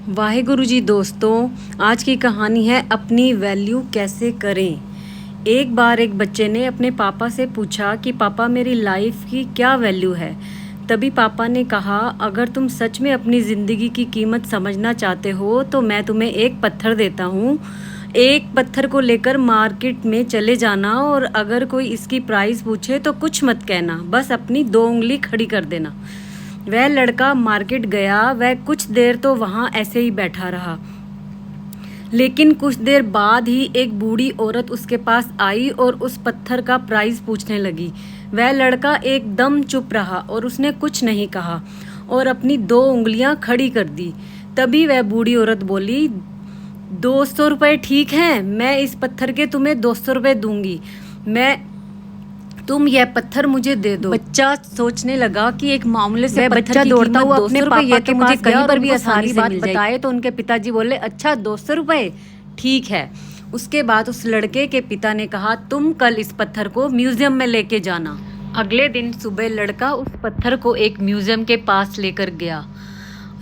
वाहेगुरु जी दोस्तों, आज की कहानी है अपनी वैल्यू कैसे करें। एक बार एक बच्चे ने अपने पापा से पूछा कि पापा मेरी लाइफ की क्या वैल्यू है। तभी पापा ने कहा, अगर तुम सच में अपनी ज़िंदगी की कीमत समझना चाहते हो तो मैं तुम्हें एक पत्थर देता हूँ। एक पत्थर को लेकर मार्केट में चले जाना और अगर कोई इसकी प्राइस पूछे तो कुछ मत कहना, बस अपनी 2 उंगली खड़ी कर देना। वह लड़का मार्केट गया। वह कुछ देर तो वहाँ ऐसे ही बैठा रहा, लेकिन कुछ देर बाद ही एक बूढ़ी औरत उसके पास आई और उस पत्थर का प्राइस पूछने लगी। वह लड़का एकदम चुप रहा और उसने कुछ नहीं कहा और अपनी 2 उंगलियां खड़ी कर दी। तभी वह बूढ़ी औरत बोली, 200 रुपये ठीक हैं, मैं इस पत्थर के तुम्हें 200 रुपये दूंगी। तुम यह पत्थर मुझे दे दो। बच्चा सोचने लगा कि एक मामले से बच्चा दौड़ता हुआ अपने पापा के मुझे पास कहीं गया पर और भी उनको आसानी सारी से बात मिल बताए जाए। तो उनके पिताजी बोले, अच्छा 200 रुपये ठीक है। उसके बाद उस लड़के के पिता ने कहा, तुम कल इस पत्थर को म्यूजियम में लेके जाना। अगले दिन सुबह लड़का उस पत्थर को एक म्यूजियम के पास लेकर गया।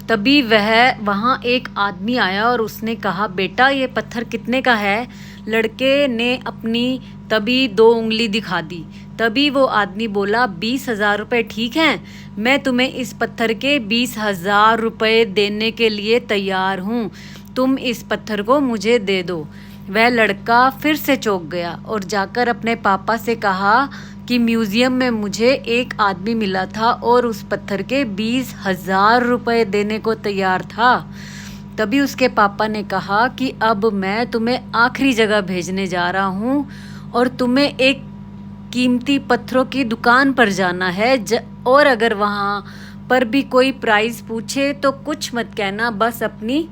तभी वहाँ एक आदमी आया और उसने कहा, बेटा ये पत्थर कितने का है। लड़के ने अपनी तभी 2 उंगली दिखा दी। तभी वो आदमी बोला, 20,000 रुपये ठीक हैं, मैं तुम्हें इस पत्थर के 20,000 रुपये देने के लिए तैयार हूँ, तुम इस पत्थर को मुझे दे दो। वह लड़का फिर से चौंक गया और जाकर अपने पापा से कहा कि म्यूजियम में मुझे एक आदमी मिला था और उस पत्थर के 20,000 रुपये देने को तैयार था। तभी उसके पापा ने कहा कि अब मैं तुम्हें आखिरी जगह भेजने जा रहा हूँ और तुम्हें एक कीमती पत्थरों की दुकान पर जाना है और अगर वहाँ पर भी कोई प्राइस पूछे तो कुछ मत कहना, बस अपनी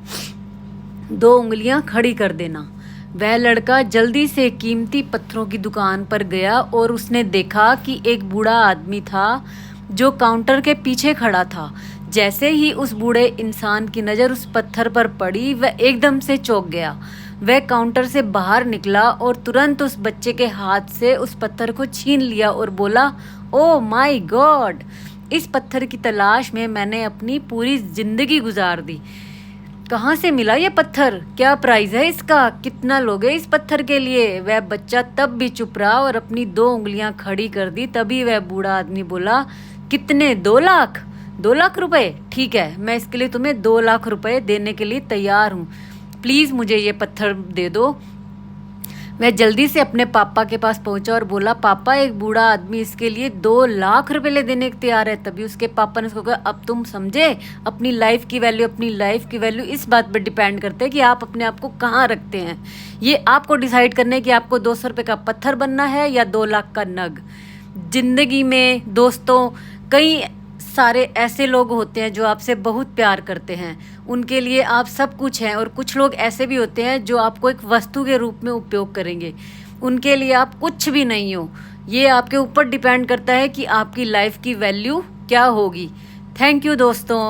2 उंगलियां खड़ी कर देना। वह लड़का जल्दी से कीमती पत्थरों की दुकान पर गया और उसने देखा कि एक बूढ़ा आदमी था जो काउंटर के पीछे खड़ा था। जैसे ही उस बूढ़े इंसान की नज़र उस पत्थर पर पड़ी, वह एकदम से चौंक गया। वह काउंटर से बाहर निकला और तुरंत उस बच्चे के हाथ से उस पत्थर को छीन लिया और बोला, ओह माय गॉड, इस पत्थर की तलाश में मैंने अपनी पूरी जिंदगी गुजार दी। कहाँ से मिला ये पत्थर, क्या प्राइस है इसका, कितना लोगे इस पत्थर के लिए। वह बच्चा तब भी चुप रहा और अपनी 2 उंगलियां खड़ी कर दी। तभी वह बूढ़ा आदमी बोला, कितने, 2 लाख, 2 लाख रुपए ठीक है, मैं इसके लिए तुम्हें 2 लाख रुपए देने के लिए तैयार हूँ, प्लीज़ मुझे ये पत्थर दे दो। वह जल्दी से अपने पापा के पास पहुंचा और बोला, पापा एक बूढ़ा आदमी इसके लिए 2 लाख रुपए ले देने के तैयार है। तभी उसके पापा ने उसको कहा, अब तुम समझे अपनी लाइफ की वैल्यू। अपनी लाइफ की वैल्यू इस बात पर डिपेंड करते हैं कि आप अपने आप को कहाँ रखते हैं। ये आपको डिसाइड करना है कि आपको 200 रुपये का पत्थर बनना है या 2 लाख का नग। जिंदगी में दोस्तों कई सारे ऐसे लोग होते हैं जो आपसे बहुत प्यार करते हैं, उनके लिए आप सब कुछ हैं, और कुछ लोग ऐसे भी होते हैं जो आपको एक वस्तु के रूप में उपयोग करेंगे, उनके लिए आप कुछ भी नहीं हो। ये आपके ऊपर डिपेंड करता है कि आपकी लाइफ की वैल्यू क्या होगी। थैंक यू दोस्तों।